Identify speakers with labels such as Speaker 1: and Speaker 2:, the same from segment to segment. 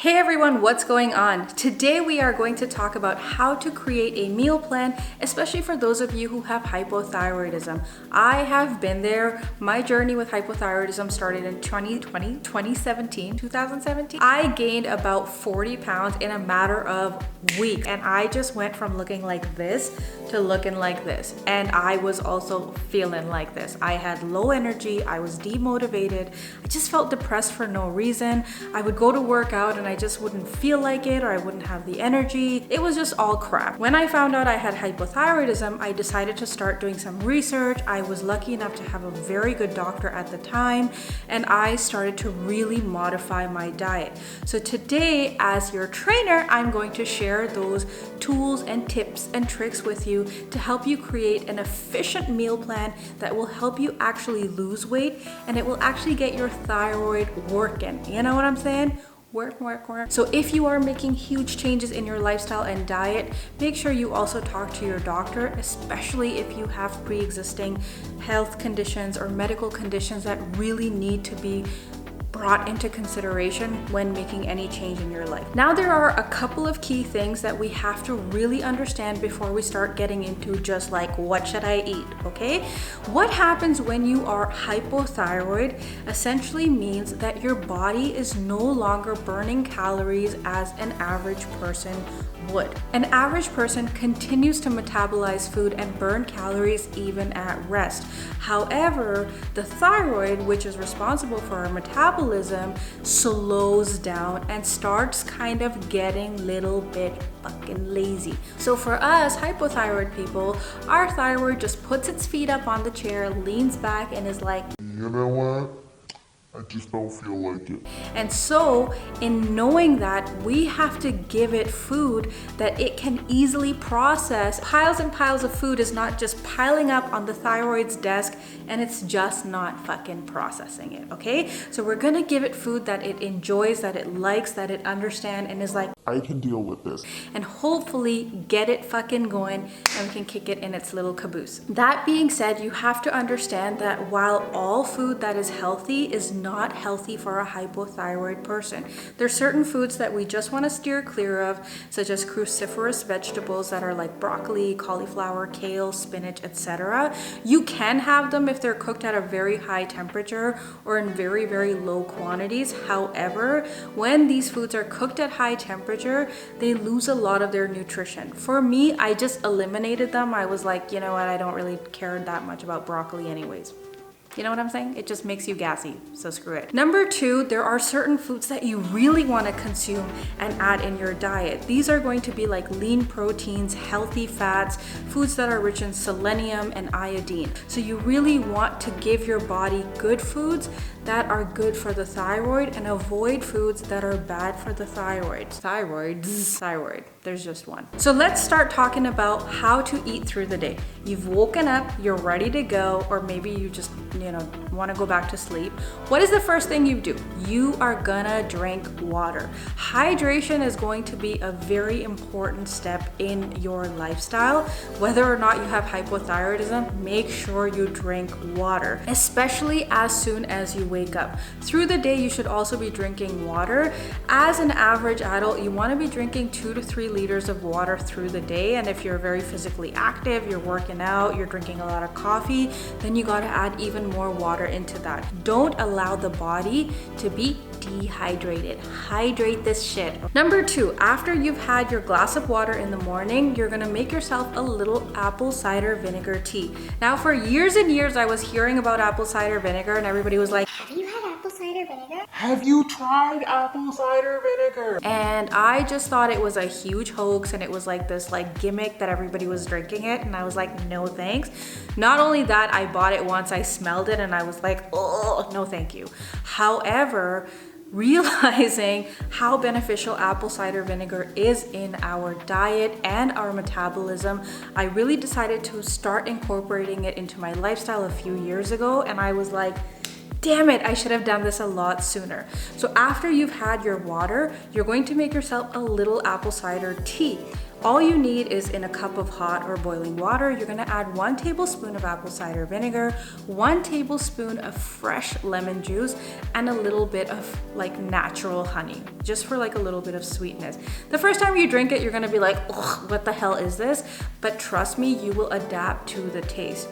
Speaker 1: Hey everyone, what's going on? Today we are going to talk about how to create a meal plan, especially for those of you who have hypothyroidism. I have been there. My journey with hypothyroidism started in 2017. I gained about 40 pounds in a matter of weeks, and I just went from looking like this to looking like this. And I was also feeling like this. I had low energy, I was demotivated, I just felt depressed for no reason. I would go to work out and I just wouldn't feel like it, or I wouldn't have the energy. It was just all crap. When I found out I had hypothyroidism, I decided to start doing some research. I was lucky enough to have a very good doctor at the time, and I started to really modify my diet. So today, as your trainer, I'm going to share those tools and tips and tricks with you to help you create an efficient meal plan that will help you actually lose weight, and it will actually get your thyroid working. You know what I'm saying? Work. So if you are making huge changes in your lifestyle and diet, make sure you also talk to your doctor, especially if you have pre-existing health conditions or medical conditions that really need to be brought into consideration when making any change in your life. Now, there are a couple of key things that we have to really understand before we start getting into just like, what should I eat, okay? What happens when you are hypothyroid essentially means that your body is no longer burning calories as an average person would. An average person continues to metabolize food and burn calories even at rest. However, the thyroid, which is responsible for our metabolism, slows down and starts kind of getting a little bit fucking lazy. So for us hypothyroid people, our thyroid just puts its feet up on the chair, leans back, and is like,
Speaker 2: you know what? I just don't feel like it.
Speaker 1: And so in knowing that, we have to give it food that it can easily process. Piles and piles of food is not just piling up on the thyroid's desk and it's just not fucking processing it, okay? So we're gonna give it food that it enjoys, that it likes, that it understands, and is like,
Speaker 2: I can deal with this.
Speaker 1: and hopefully get it fucking going, and we can kick it in its little caboose. That being said, you have to understand that while all food that is healthy is not healthy for a hypothyroid person, there's certain foods that we just want to steer clear of, such as cruciferous vegetables that are like broccoli, cauliflower, kale, spinach, etc. You can have them if they're cooked at a very high temperature or in very, very low quantities. However, when these foods are cooked at high temperature, they lose a lot of their nutrition. For me, I just eliminated them. I was like, you know what, I don't really care that much about broccoli anyways. You know what I'm saying? It just makes you gassy, so screw it. Number two, there are certain foods that you really want to consume and add in your diet. These are going to be like lean proteins, healthy fats, foods that are rich in selenium and iodine. So you really want to give your body good foods that are good for the thyroid and avoid foods that are bad for the thyroid. Thyroid. There's just one. So let's start talking about how to eat through the day. You've woken up, you're ready to go, or maybe you just, want to go back to sleep. What is the first thing you do? You are gonna drink water. Hydration is going to be a very important step in your lifestyle. Whether or not you have hypothyroidism, make sure you drink water, especially as soon as you wake up. Through the day, you should also be drinking water. As an average adult, you want to be drinking 2 to 3 liters of water through the day. And if you're very physically active, you're working out, you're drinking a lot of coffee, then you got to add even more water into that. Don't allow the body to be dehydrated. Hydrate this shit. Number two, after you've had your glass of water in the morning, you're gonna make yourself a little apple cider vinegar tea. Now, for years and years, I was hearing about apple cider vinegar and everybody was like,
Speaker 3: have you had apple cider vinegar?
Speaker 2: Have you tried apple cider vinegar?
Speaker 1: and I just thought it was a huge hoax and it was like this gimmick that everybody was drinking it, and I was like, no thanks. Not only that, I bought it once, I smelled it and I was like, oh, no thank you. However, realizing how beneficial apple cider vinegar is in our diet and our metabolism, I really decided to start incorporating it into my lifestyle a few years ago, and I was like, damn it, I should have done this a lot sooner. So after you've had your water, you're going to make yourself a little apple cider tea. All you need is in a cup of hot or boiling water, you're gonna add 1 tablespoon of apple cider vinegar, 1 tablespoon of fresh lemon juice, and a little bit of like natural honey, just for like a little bit of sweetness. The first time you drink it, you're gonna be like, ugh, what the hell is this? But trust me, you will adapt to the taste.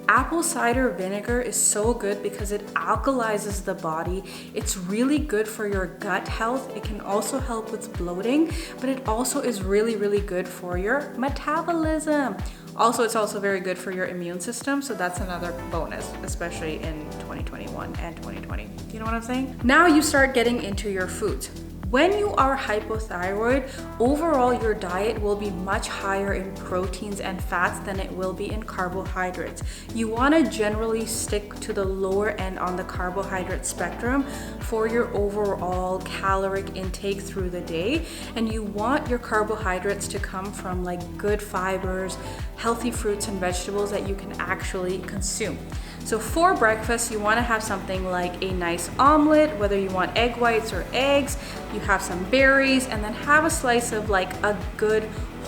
Speaker 1: Apple cider vinegar is so good because it alkalizes the body. It's really good for your gut health. It can also help with bloating, but it also is really, really good for your metabolism. Also, it's also very good for your immune system, so that's another bonus, especially in 2021 and 2020. You know what I'm saying? Now you start getting into your foods. When you are hypothyroid, overall your diet will be much higher in proteins and fats than it will be in carbohydrates. You want to generally stick to the lower end on the carbohydrate spectrum for your overall caloric intake through the day, and you want your carbohydrates to come from like good fibers, healthy fruits and vegetables that you can actually consume. So for breakfast, you want to have something like a nice omelet, whether you want egg whites or eggs, you have some berries, and then have a slice of like a good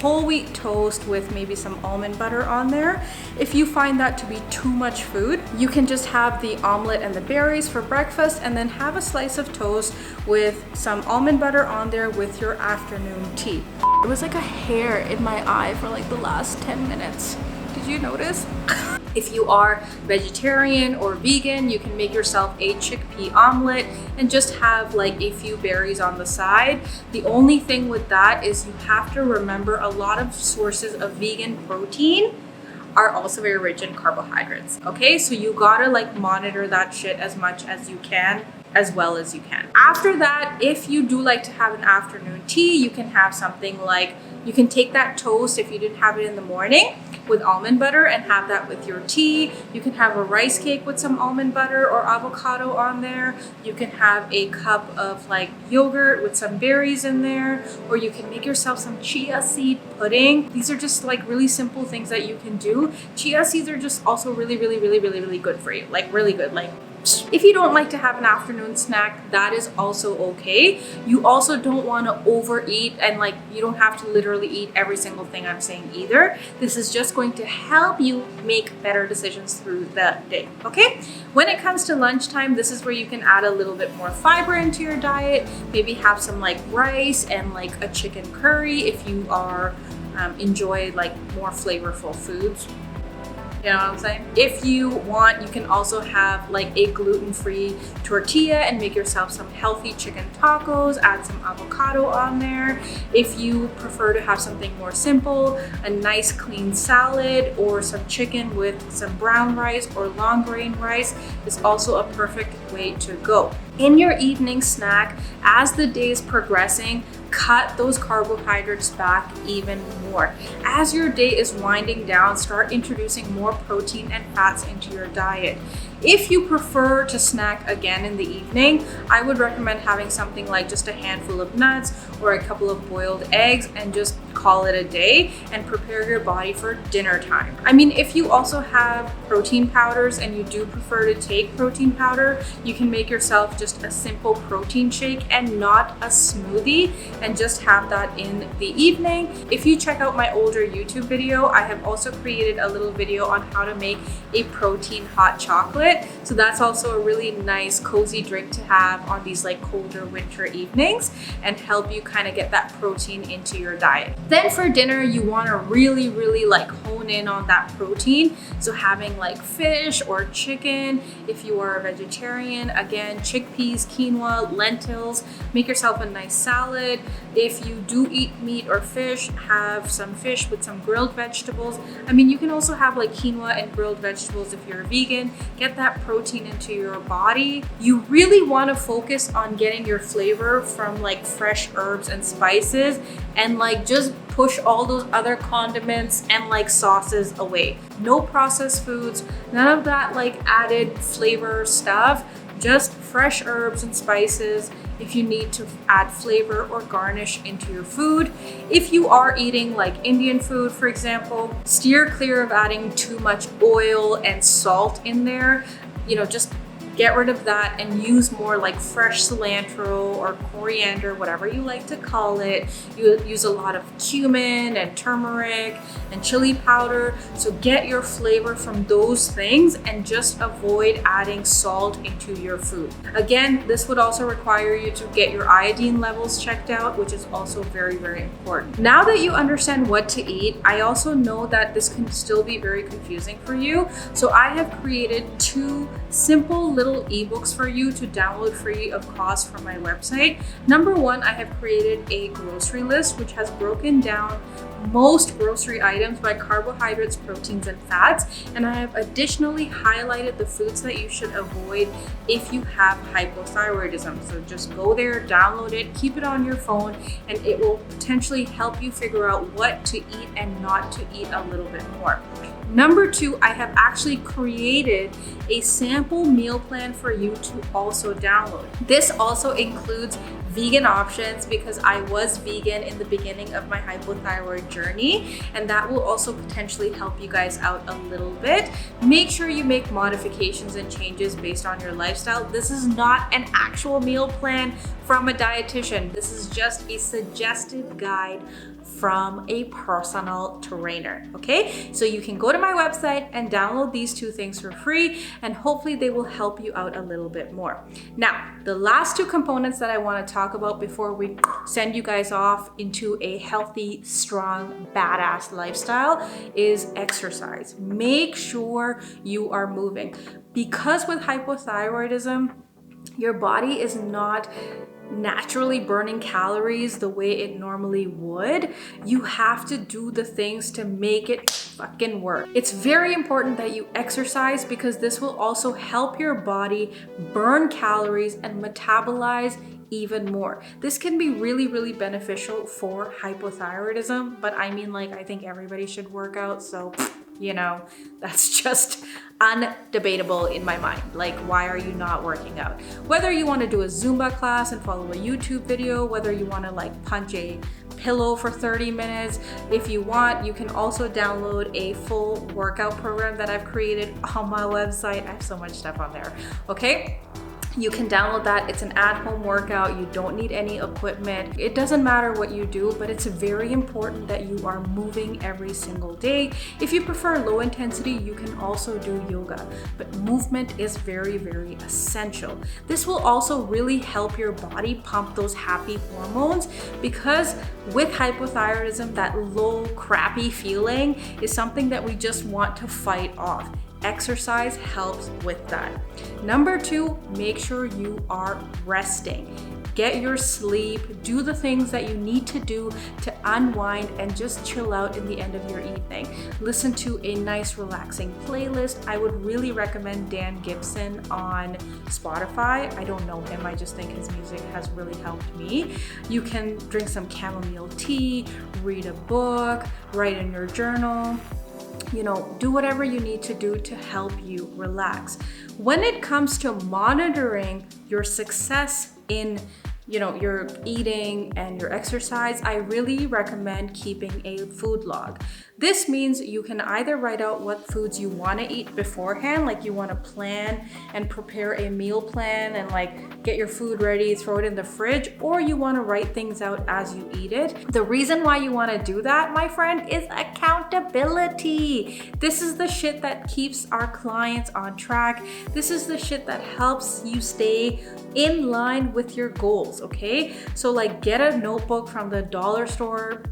Speaker 1: whole wheat toast with maybe some almond butter on there. If you find that to be too much food, you can just have the omelet and the berries for breakfast and then have a slice of toast with some almond butter on there with your afternoon tea. It was like a hair in my eye for like the last 10 minutes. Did you notice? If you are vegetarian or vegan, you can make yourself a chickpea omelet and just have like a few berries on the side. The only thing with that is you have to remember a lot of sources of vegan protein are also very rich in carbohydrates. Okay, so you gotta like monitor that shit as much as you can, as well as you can. After that, if you do like to have an afternoon tea, you can have something like, you can take that toast if you didn't have it in the morning with almond butter and have that with your tea. You can have a rice cake with some almond butter or avocado on there. You can have a cup of like yogurt with some berries in there, or you can make yourself some chia seed pudding. These are just like really simple things that you can do. Chia seeds are just also really good for you, like really good. Like if you don't like to have an afternoon snack, that is also okay. You also don't want to overeat, and like you don't have to literally eat every single thing I'm saying either. This is just going to help you make better decisions through the day, okay? When it comes to lunchtime, this is where you can add a little bit more fiber into your diet. Maybe have some like rice and like a chicken curry if you are enjoy like more flavorful foods. You know what I'm saying? If you want, you can also have like a gluten-free tortilla and make yourself some healthy chicken tacos, add some avocado on there. If you prefer to have something more simple, a nice clean salad or some chicken with some brown rice or long grain rice is also a perfect way to go. In your evening snack, as the day is progressing, cut those carbohydrates back even more. As your day is winding down, start introducing more protein and fats into your diet. If you prefer to snack again in the evening, I would recommend having something like just a handful of nuts or a couple of boiled eggs and just call it a day and prepare your body for dinner time. I mean, if you also have protein powders and you do prefer to take protein powder, you can make yourself just a simple protein shake and not a smoothie and just have that in the evening. If you check out my older YouTube video, I have also created a little video on how to make a protein hot chocolate. So that's also a really nice cozy drink to have on these like colder winter evenings and help you kind of get that protein into your diet. Then for dinner, you want to really like hone in on that protein. So having like fish or chicken. If you are a vegetarian, again, chickpeas, quinoa, lentils, make yourself a nice salad. If you do eat meat or fish, have some fish with some grilled vegetables. I mean, you can also have like quinoa and grilled vegetables if you're a vegan. Get that protein into your body. You really want to focus on getting your flavor from like fresh herbs and spices and like just push all those other condiments and like sauces away. No processed foods, none of that like added flavor stuff, just fresh herbs and spices if you need to add flavor or garnish into your food. If you are eating like Indian food, for example, steer clear of adding too much oil and salt in there. You know, just get rid of that and use more like fresh cilantro or coriander, whatever you like to call it. You use a lot of cumin and turmeric and chili powder. So get your flavor from those things and just avoid adding salt into your food. Again, this would also require you to get your iodine levels checked out, which is also very, very important. Now that you understand what to eat, I also know that this can still be very confusing for you. So I have created 2 simple little ebooks for you to download free of cost from my website. Number 1, I have created a grocery list which has broken down most grocery items by carbohydrates, proteins, and fats. And I have additionally highlighted the foods that you should avoid if you have hypothyroidism. So just go there, download it, keep it on your phone, and it will potentially help you figure out what to eat and not to eat a little bit more. Number 2, I have actually created a sample meal plan for you to also download. This also includes vegan options because I was vegan in the beginning of my hypothyroid journey, and that will also potentially help you guys out a little bit. Make sure you make modifications and changes based on your lifestyle. This is not an actual meal plan from a dietitian. This is just a suggested guide from a personal trainer, okay? So you can go to my website and download these 2 things for free, and hopefully they will help you out a little bit more. Now, the last 2 components that I want to talk about before we send you guys off into a healthy, strong, badass lifestyle is exercise. Make sure you are moving. Because with hypothyroidism, your body is not naturally burning calories the way it normally would. You have to do the things to make it fucking work. It's very important that you exercise because this will also help your body burn calories and metabolize even more. This can be really, really beneficial for hypothyroidism, but I mean, like, I think everybody should work out, so you know, that's just undebatable in my mind. Like, why are you not working out? Whether you want to do a Zumba class and follow a YouTube video, whether you want to like punch a pillow for 30 minutes, if you want, you can also download a full workout program that I've created on my website. I have so much stuff on there, okay? You can download that. It's an at-home workout. You don't need any equipment. It doesn't matter what you do, but it's very important that you are moving every single day. If you prefer low intensity, you can also do yoga, but movement is very, very essential. This will also really help your body pump those happy hormones because with hypothyroidism, that low, crappy feeling is something that we just want to fight off. Exercise helps with that. Number 2, make sure you are resting. Get your sleep, do the things that you need to do to unwind and just chill out in the end of your evening. Listen to a nice relaxing playlist. I would really recommend Dan Gibson on Spotify. I don't know him, I just think his music has really helped me. You can drink some chamomile tea, read a book, write in your journal. You know, do whatever you need to do to help you relax. When it comes to monitoring your success in your eating and your exercise, I really recommend keeping a food log. This means you can either write out what foods you want to eat beforehand, like you want to plan and prepare a meal plan and like get your food ready, throw it in the fridge, or you want to write things out as you eat it. The reason why you want to do that, my friend, is accountability. This is the shit that keeps our clients on track. This is the shit that helps you stay in line with your goals, okay? So like get a notebook from the dollar store,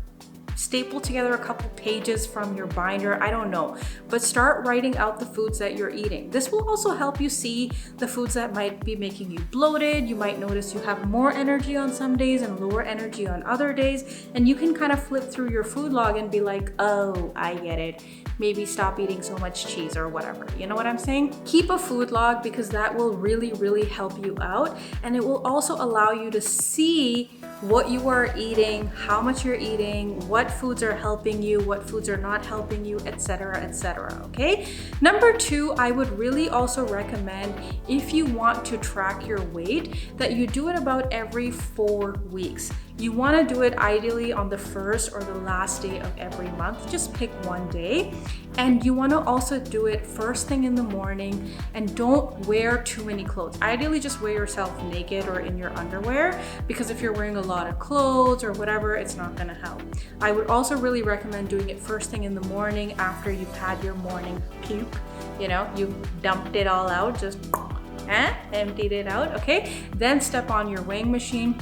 Speaker 1: staple together a couple pages from your binder, I don't know, but start writing out the foods that you're eating. This will also help you see the foods that might be making you bloated. You might notice you have more energy on some days and lower energy on other days, and you can kind of flip through your food log and be like, oh, I get it. Maybe stop eating so much cheese or whatever. You know what I'm saying? Keep a food log because that will really, really help you out, and it will also allow you to see what you are eating, how much you're eating, what what foods are helping you, what foods are not helping you, etc., etc. Okay. Number two, I would really also recommend, if you want to track your weight, that you do it about every 4 weeks. You want to do it ideally on the first or the last day of every month. Just pick one day. And you want to also do it first thing in the morning, and don't wear too many clothes. Ideally, just wear yourself naked or in your underwear, because if you're wearing a lot of clothes or whatever, it's not going to help. I would also really recommend doing it first thing in the morning after you've had your morning puke. You know, you dumped it all out, just emptied it out, okay? Then step on your weighing machine,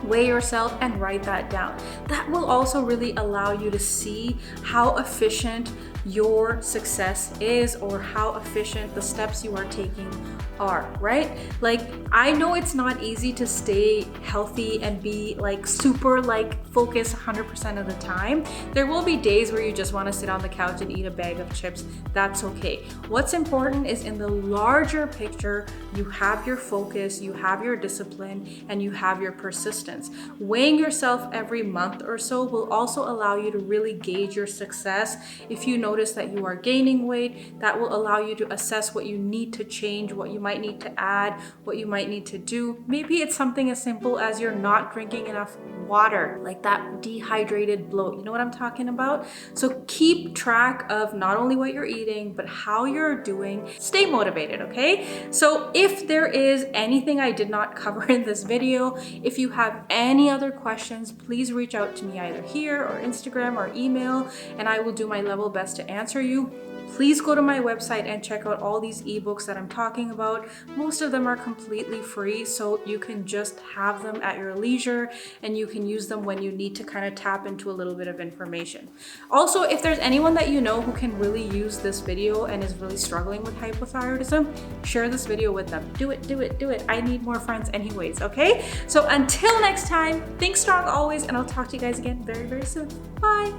Speaker 1: weigh yourself, and write that down. That will also really allow you to see how efficient your success is, or how efficient the steps you are taking are, right? Like, I know it's not easy to stay healthy and be like super like focused 100% of the time. There will be days where you just want to sit on the couch and eat a bag of chips. That's okay. What's important is, in the larger picture, you have your focus, you have your discipline, and you have your persistence. Weighing yourself every month or so will also allow you to really gauge your success. If you notice that you are gaining weight, that will allow you to assess what you need to change, what you might need to add, what you might need to do. Maybe it's something as simple as you're not drinking enough water, like that dehydrated bloat. You know what I'm talking about? So keep track of not only what you're eating, but how you're doing. Stay motivated, okay? So if there is anything I did not cover in this video, if you have any other questions, please reach out to me either here or Instagram or email, and I will do my level best to answer you. Please go to my website and check out all these ebooks that I'm talking about. Most of them are completely free, so you can just have them at your leisure, and you can use them when you need to kind of tap into a little bit of information. Also, if there's anyone that you know who can really use this video and is really struggling with hypothyroidism, share this video with them. Do it, do it, do it. I need more friends anyways, okay? So until next time, think strong always, and I'll talk to you guys again very, very soon. Bye.